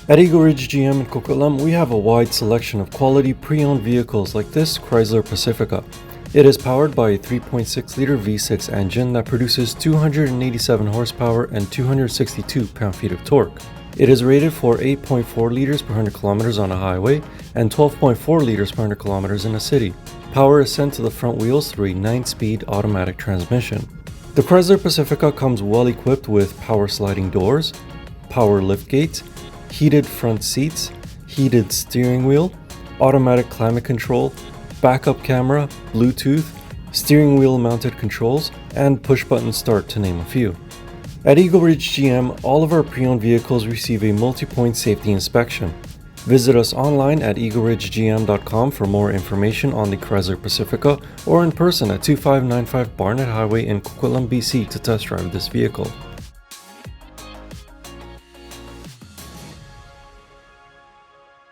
At Eagle Ridge GM in Coquitlam, we have a wide selection of quality pre-owned vehicles like this Chrysler Pacifica. It is powered by a 3.6-liter V6 engine that produces 287 horsepower and 262 pound-feet of torque. It is rated for 8.4 liters per 100 kilometers on a highway and 12.4 liters per 100 kilometers in a city. Power is sent to the front wheels through a 9-speed automatic transmission. The Chrysler Pacifica comes well equipped with power sliding doors, power liftgate, heated front seats, heated steering wheel, automatic climate control, backup camera, Bluetooth, steering wheel mounted controls, and push-button start, to name a few. At Eagle Ridge GM, all of our pre-owned vehicles receive a multi-point safety inspection. Visit us online at eagleridgegm.com for more information on the Chrysler Pacifica or in person at 2595 Barnet Highway in Coquitlam, BC to test drive this vehicle.